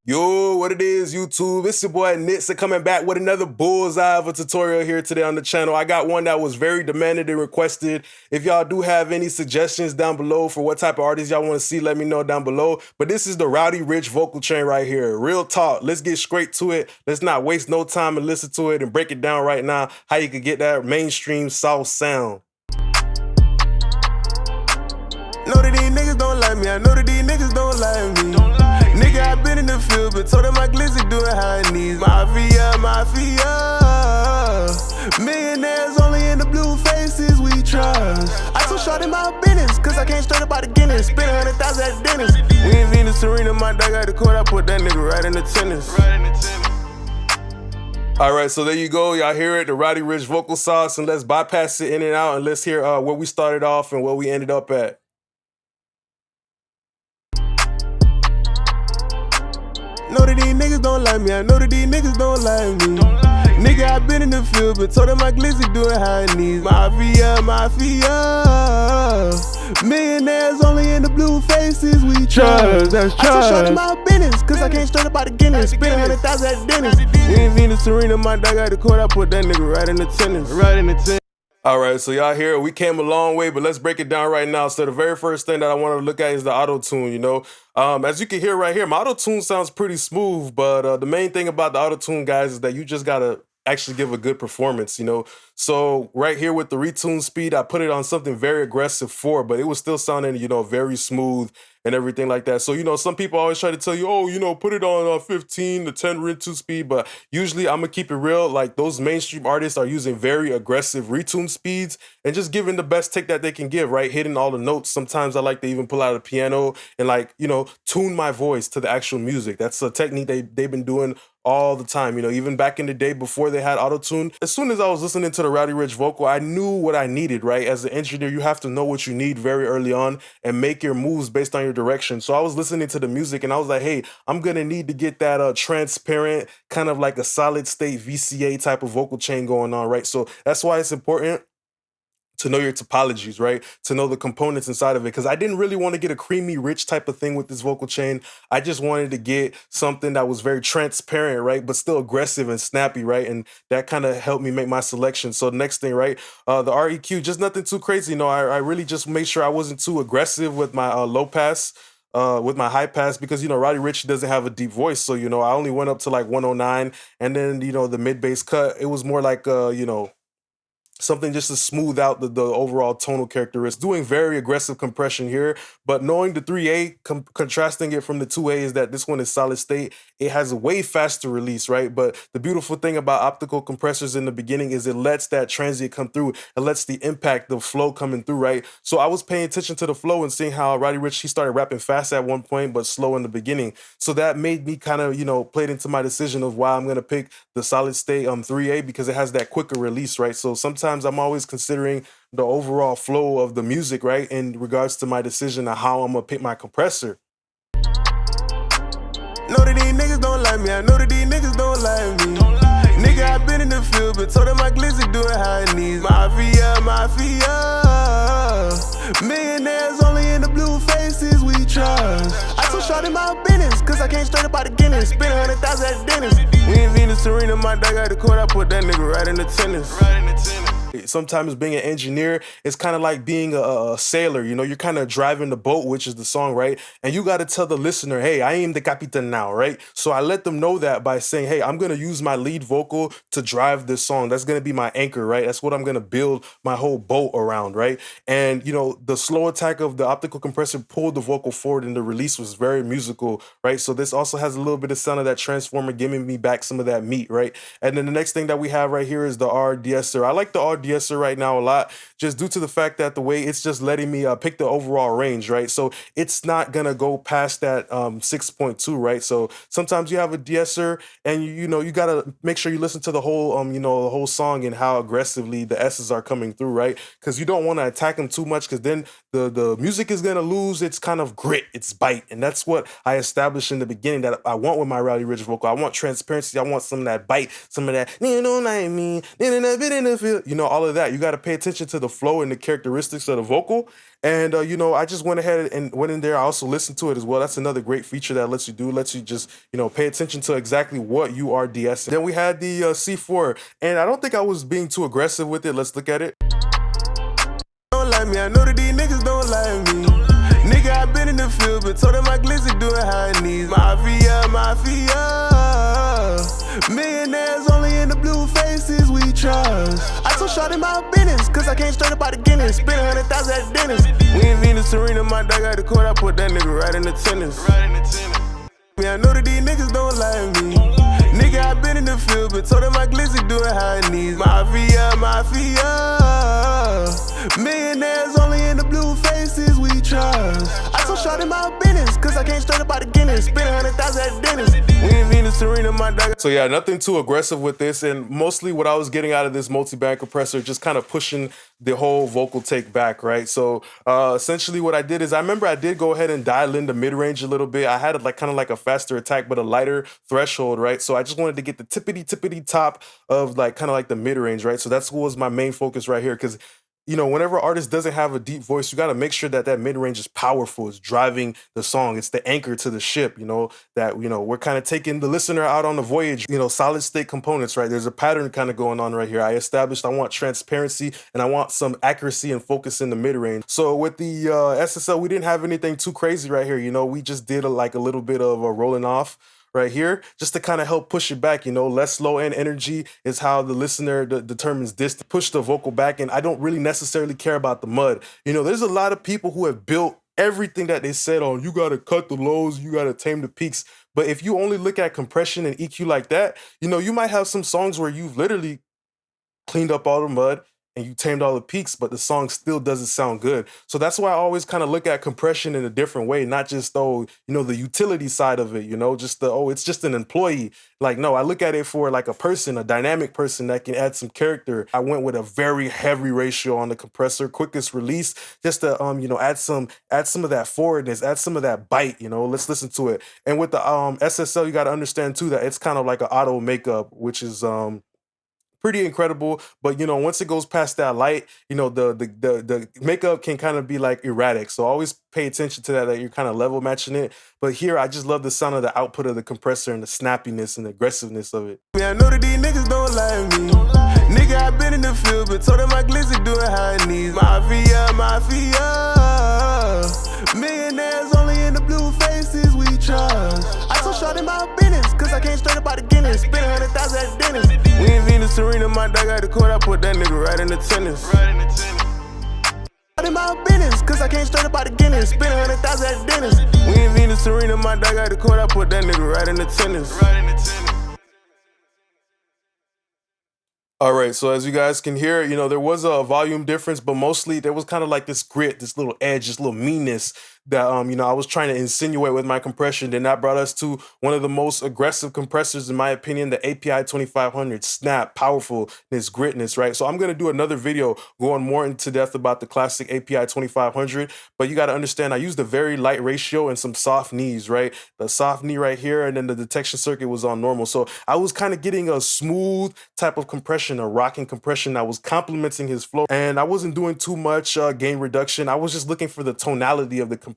Yo, what it is, YouTube? It's your boy Nitsa coming back with another bullseye of a tutorial here today on the channel. I got one that was very demanded and requested. If y'all do have any suggestions down below for what type of artists y'all want to see, let me know down below. But this is the Rowdy Rich vocal chain right here. Real talk. Let's get straight to it. Let's not waste no time and listen to it and break it down right now how you could get that mainstream South sound. Know that these niggas don't like me, I know that these niggas don't like me. Nigga, I been in the field, but told them my glizzy doing high knees. Mafia, mafia. Millionaires only in the blue faces we trust. I so short in my business, cause I can't straight up out the Guinness. Spend 100,000 at the dentist. We in Venus Serena, my dog got the court, I put that nigga right in the tennis. All right, so there you go. Y'all hear it, the Rowdy Rich vocal sauce, and let's bypass it in and out, and let's hear where we started off and where we ended up at. Know that these niggas don't like me, I know that these niggas don't like me. Nigga, I been in the field, but told them my glizzy doing high knees. Mafia, mafia. Millionaires only in the blue faces we trust. That's trust. I so short in my business, cause I can't straight up out the Guinness. Spend 100,000 at the dentist. We in Venus Serena, my dog got the court, I put that nigga right in the tennis. Right in the tennis. All right, so y'all hear it. We came a long way, but let's break it down right now. So the very first thing that I want to look at is the auto-tune, you know. As you can hear right here, my auto-tune sounds pretty smooth, but the main thing about the auto-tune, guys, is that you just got to actually give a good performance, you know. So right here with the retune speed, I put it on something very aggressive 4, but it was still sounding, you know, very smooth and everything like that. So, you know, some people always try to tell you, oh, you know, put it on 15 to 10 retune speed, but usually I'm gonna keep it real. Like those mainstream artists are using very aggressive retune speeds and just giving the best take that they can give, right? Hitting all the notes. Sometimes I like to even pull out a piano and like, you know, tune my voice to the actual music. That's a technique they've been doing all the time, you know, even back in the day before they had auto-tune. As soon as I was listening to the Rowdy Rich vocal, I knew what I needed, right? As an engineer, you have to know what you need very early on and make your moves based on your direction. So I was listening to the music and I was like, hey, I'm gonna need to get that transparent, kind of like a solid state VCA type of vocal chain going on, right? So that's why it's important to know your topologies, right? To know the components inside of it. Because I didn't really want to get a creamy, rich type of thing with this vocal chain. I just wanted to get something that was very transparent, right? But still aggressive and snappy, right? And that kind of helped me make my selection. So the next thing, right? The REQ, just nothing too crazy. You know, I really just made sure I wasn't too aggressive with my low pass, with my high pass, because, you know, Rowdy Rich doesn't have a deep voice. So, you know, I only went up to like 109. And then, you know, the mid bass cut, it was more like, you know, something just to smooth out the overall tonal characteristics. Doing very aggressive compression here, but knowing the 3A, contrasting it from the 2A is that this one is solid state. It has a way faster release, right? But the beautiful thing about optical compressors in the beginning is it lets that transient come through. It lets the impact, the flow coming through, right? So I was paying attention to the flow and seeing how Rowdy Rich, he started rapping fast at one point, but slow in the beginning. So that made me kind of, you know, played into my decision of why I'm going to pick the solid state 3A, because it has that quicker release, right? So sometimes I'm always considering the overall flow of the music, right, in regards to my decision of how I'm gonna pick my compressor. Know that these niggas don't like me, I know that these niggas don't like me. Nigga, I been in the field, but told them my glizzy doing high knees. Mafia, mafia. Millionaires only in the blue faces we trust. I so short in my business, cause I can't straight up out the Guinness. Spend 100,000 at the dentist. We in Venus Serena, my dog got the court, I put that nigga right in the tennis. Sometimes being an engineer is kind of like being a sailor, you know, you're kind of driving the boat, which is the song, right? And you got to tell the listener, hey, I am the captain now, right? So I let them know that by saying, hey, I'm going to use my lead vocal to drive this song. That's going to be my anchor, right? That's what I'm going to build my whole boat around, right? And, you know, the slow attack of the optical compressor pulled the vocal forward and the release was very musical, right? So this also has a little bit of sound of that transformer, giving me back some of that meat, right? And then the next thing that we have right here is the R de-esser. I like the our de-esser right now a lot, just due to the fact that the way it's just letting me pick the overall range, right? So it's not gonna go past that 6.2, right? So sometimes you have a de-esser and you know, you gotta make sure you listen to the whole the whole song and how aggressively the S's are coming through, right? Because you don't want to attack them too much, because then the music is gonna lose its kind of grit, its bite. And that's what I established in the beginning that I want with my Rowdy Rich vocal. I want transparency, I want some of that bite, some of that, you know what I mean, you know, all of that. You gotta pay attention to the flow and the characteristics of the vocal. And you know, I just went ahead and went in there. I also listened to it as well. That's another great feature that lets you just, you know, pay attention to exactly what you are de-essing. Then we had the C4, and I don't think I was being too aggressive with it. Let's look at it. Don't like me, I know that these niggas don't like me. Nigga, I been in the field, but told them my glizzy doing high knees. Mafia, mafia. Millionaires only in the blue faces we trust. I told Shawty my business, cause I came straight up out of Guinness. Spent 100,000 at Dennis. We in Venus Arena, my dog got the court, I put that nigga right in the tennis. I know that these niggas don't like me. Nigga, I been in the field, but told them my glizzy doing high knees. Mafia, mafia. Millionaires only in the blue faces we trust. I told Shawty my business, cause I came straight up out of Guinness. Spent 100,000 at Dennis. We in Venus Arena, my dog. So yeah, nothing too aggressive with this, and mostly what I was getting out of this multi-band compressor, just kind of pushing the whole vocal take back, right? So essentially what I did is, I remember I did go ahead and dial in the mid-range a little bit. I had like kind of like a faster attack, but a lighter threshold, right? So I just wanted to get the tippity top of like kind of like the mid-range, right? So that's what was my main focus right here, because you know, whenever artist doesn't have a deep voice, you got to make sure that that mid-range is powerful. It's driving the song. It's the anchor to the ship, you know, that, you know, we're kind of taking the listener out on the voyage, you know, solid state components, right? There's a pattern kind of going on right here. I established I want transparency and I want some accuracy and focus in the mid-range. So with the SSL, we didn't have anything too crazy right here. You know, we just did like a little bit of a rolling off right here, just to kind of help push it back. You know, less low end energy is how the listener determines this, to push the vocal back. And I don't really necessarily care about the mud. You know, there's a lot of people who have built everything that they said on, you got to cut the lows, you got to tame the peaks. But if you only look at compression and EQ like that, you know, you might have some songs where you've literally cleaned up all the mud and you tamed all the peaks, but the song still doesn't sound good. So that's why I always kind of look at compression in a different way, not just, oh, you know, the utility side of it, you know, just the, oh, it's just an employee. Like, no, I look at it for like a person, a dynamic person that can add some character. I went with a very heavy ratio on the compressor, quickest release, just to, you know, add some of that forwardness, add some of that bite, you know. Let's listen to it. And with the SSL, you got to understand too that it's kind of like an auto makeup, which is pretty incredible. But you know, once it goes past that light, you know, the makeup can kind of be like erratic. So always pay attention to that you're kind of level matching it. But here, I just love the sound of the output of the compressor and the snappiness and the aggressiveness of it. Yeah, I know that these niggas don't like me. Nigga, I been in the field, but told them my glizzy doing high knees. Mafia, mafia. Millionaires only in the blue faces we trust. I told Shawty my business, cause I came straight up out of Guinness. Spent 100,000 at Dennis. We in Venus Arena, my dog got the court, I put that nigga right in the tennis. In my business, cause I came straight up out of Guinness. Spent 100,000 at Dennis. We in Venus Arena, my dog got the court, I put that nigga right in the tennis. All right, so as you guys can hear, you know, there was a volume difference, but mostly there was kind of like this grit, this little edge, this little meanness that, you know, I was trying to insinuate with my compression. Then that brought us to one of the most aggressive compressors, in my opinion, the API 2500. Snap, powerful, this gritness, right? So I'm going to do another video going more into depth about the classic API 2500, but you got to understand, I used a very light ratio and some soft knees, right? The soft knee right here, and then the detection circuit was on normal. So I was kind of getting a smooth type of compression, a rocking compression that was complementing his flow. And I wasn't doing too much gain reduction. I was just looking for the tonality of the compressor.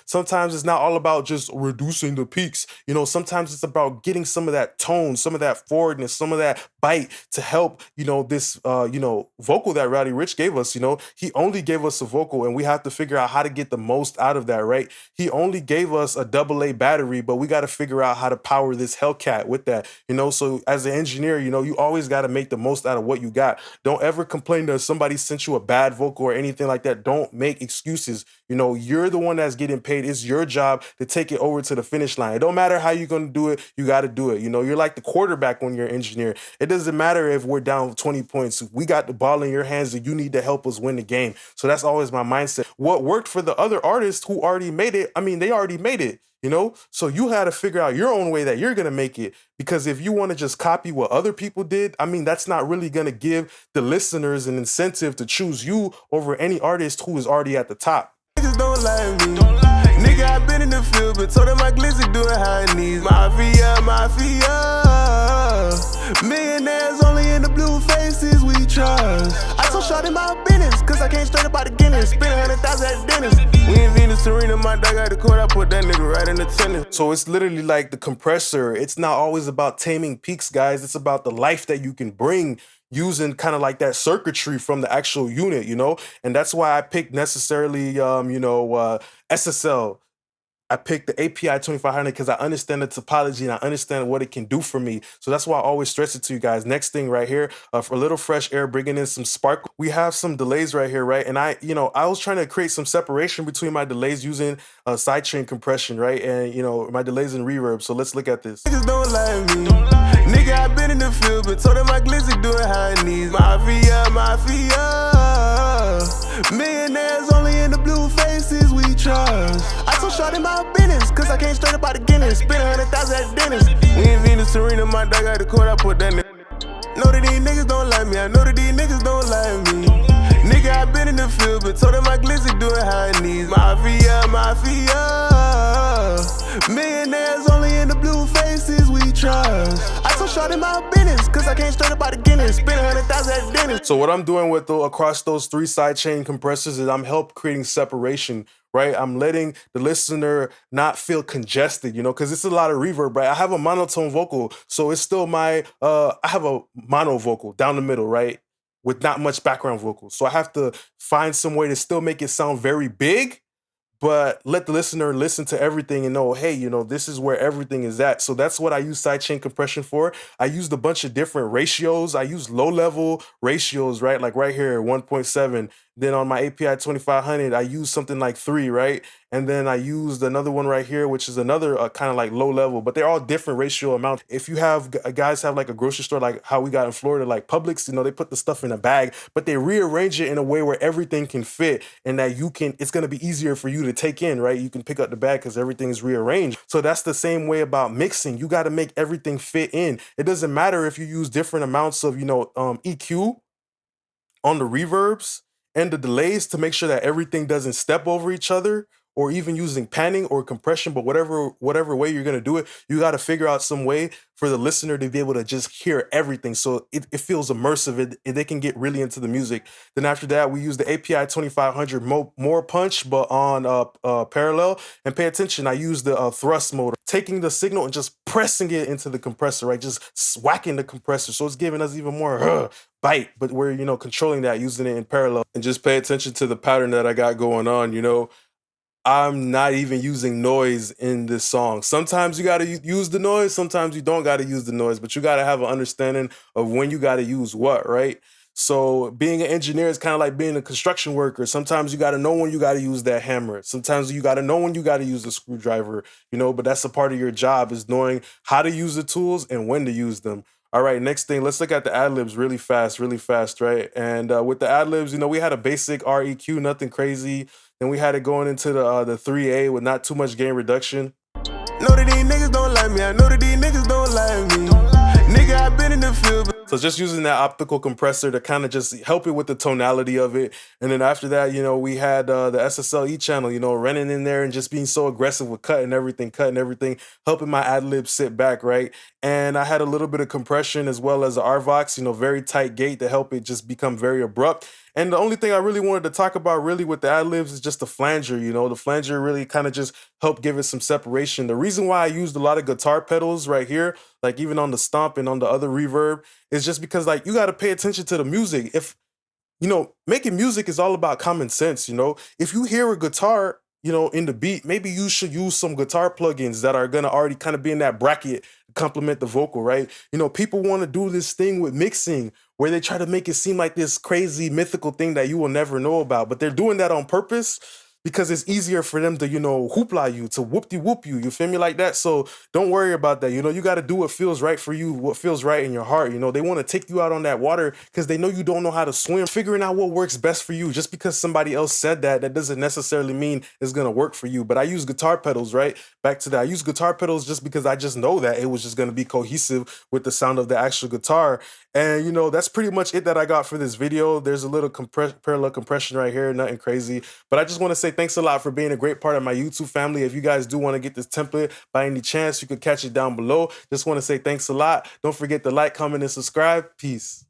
Sometimes it's not all about just reducing the peaks. You know, sometimes it's about getting some of that tone, some of that forwardness, some of that bite to help, you know, this, you know, vocal that Rowdy Rich gave us. You know, he only gave us a vocal, and we have to figure out how to get the most out of that, right? He only gave us a AA battery, but we got to figure out how to power this Hellcat with that, you know? So as an engineer, you know, you always got to make the most out of what you got. Don't ever complain that somebody sent you a bad vocal or anything like that. Don't make excuses. You know, you're the one that's getting paid. It's your job to take it over to the finish line. It don't matter how you're gonna do it, you gotta do it. You know, you're like the quarterback when you're an engineer. It doesn't matter if we're down 20 points. We got the ball in your hands and you need to help us win the game. So that's always my mindset. What worked for the other artists who already made it, I mean, they already made it. You know, so you had to figure out your own way that you're going to make it, because if you want to just copy what other people did, I mean, that's not really going to give the listeners an incentive to choose you over any artist who is already at the top. Niggas don't like me. Nigga, I been in the field, but told them my glizzy doing high knees. Mafia, millionaires only in the blue faces we trust. I told shorty my business, cause I came straight up out the Guinness. Spend 100,000 at Dennis. We in Venus, Serena, my dog got the court, I put that nigga right in the tennis. So it's literally like the compressor. It's not always about taming peaks, guys. It's about the life that you can bring using kind of like that circuitry from the actual unit, you know? And that's why I picked necessarily, SSL. I picked the API 2500 because I understand the topology and I understand what it can do for me. So that's why I always stress it to you guys. Next thing right here, for a little fresh air, bringing in some sparkle. We have some delays right here, right? And I was trying to create some separation between my delays using sidechain compression, right? And, you know, my delays and reverb. So let's look at this. Niggas don't like me. Nigga, I been in the field, but told them my glizzy doing high knees. Mafia. Millionaires only in the blue faces we trust. I told shorty my business, cause I came straight up out the Guinness. Spend 100,000 at Dennis. We in Venus, Serena, my dog got the court, I put that nigga. Know that these niggas don't like me, I know that these niggas don't like me. Nigga, I been in the field, but told them my glizzy doing high knees. Mafia. Millionaires only in the blue faces we trust. I told shorty my business, cause I came straight up out the Guinness. Spend 100,000 at Dennis. So what I'm doing with across those 3 sidechain compressors is I'm creating separation, right? I'm letting the listener not feel congested, you know, because it's a lot of reverb, right? I have a monotone vocal, so it's still I have a mono vocal down the middle, right? With not much background vocals. So I have to find some way to still make it sound very big, but let the listener listen to everything and know, hey, you know, this is where everything is at. So that's what I use sidechain compression for. I used a bunch of different ratios. I use low-level ratios, right? Like right here, 1.7. Then on my API 2500, I use something like 3, right? And then I used another one right here, which is another kind of like low level, but they're all different ratio amounts. If you have guys have like a grocery store, like how we got in Florida, like Publix, you know, they put the stuff in a bag, but they rearrange it in a way where everything can fit and that it's going to be easier for you to take in, right? You can pick up the bag because everything is rearranged. So that's the same way about mixing. You got to make everything fit in. It doesn't matter if you use different amounts of, EQ on the reverbs and the delays to make sure that everything doesn't step over each other, or even using panning or compression, but whatever way you're gonna do it, you gotta figure out some way for the listener to be able to just hear everything so it feels immersive and they can get really into the music. Then after that, we use the API 2500 more punch, but on parallel. And pay attention, I use the thrust motor, taking the signal and just pressing it into the compressor, right? Just whacking the compressor. So it's giving us even more bite, but we're, controlling that, using it in parallel. And just pay attention to the pattern that I got going on, I'm not even using noise in this song. Sometimes you got to use the noise. Sometimes you don't got to use the noise, but you got to have an understanding of when you got to use what, right? So being an engineer is kind of like being a construction worker. Sometimes you got to know when you got to use that hammer. Sometimes you got to know when you got to use the screwdriver, but that's a part of your job, is knowing how to use the tools and when to use them. All right, next thing, let's look at the ad-libs really fast, right? And with the ad-libs, we had a basic REQ, nothing crazy. Then we had it going into the 3A with not too much gain reduction. Know that these niggas don't like me, I know that these niggas don't like me. Nigga, I been in the field. So just using that optical compressor to kind of just help it with the tonality of it. And then after that, we had the SSL channel, running in there and just being so aggressive with cutting everything, helping my ad-libs sit back, right? And I had a little bit of compression as well as the RVox, very tight gate to help it just become very abrupt. And the only thing I really wanted to talk about really with the ad-libs is just the flanger, the flanger really kind of just helped give it some separation. The reason why I used a lot of guitar pedals right here, like even on the stomp and on the other reverb, is just because you got to pay attention to the music. If, making music is all about common sense, if you hear a guitar, in the beat, maybe you should use some guitar plugins that are gonna already kind of be in that bracket to complement the vocal, right? People want to do this thing with mixing where they try to make it seem like this crazy mythical thing that you will never know about, but they're doing that on purpose because it's easier for them to, you know, hoopla you, to whoop-de-whoop you. You feel me like that? So don't worry about that. You know, you got to do what feels right for you, what feels right in your heart. You know, they want to take you out on that water because they know you don't know how to swim. Figuring out what works best for you. Just because somebody else said that, that doesn't necessarily mean it's going to work for you. But I use guitar pedals, right? Back to that. I use guitar pedals just because I just know that it was just going to be cohesive with the sound of the actual guitar. And, you know, that's pretty much it that I got for this video. There's a little parallel compression right here, nothing crazy. But I just want to say thanks a lot for being a great part of my YouTube family. If you guys do want to get this template by any chance, you could catch it down below. Just want to say thanks a lot. Don't forget to like, comment, and subscribe. Peace.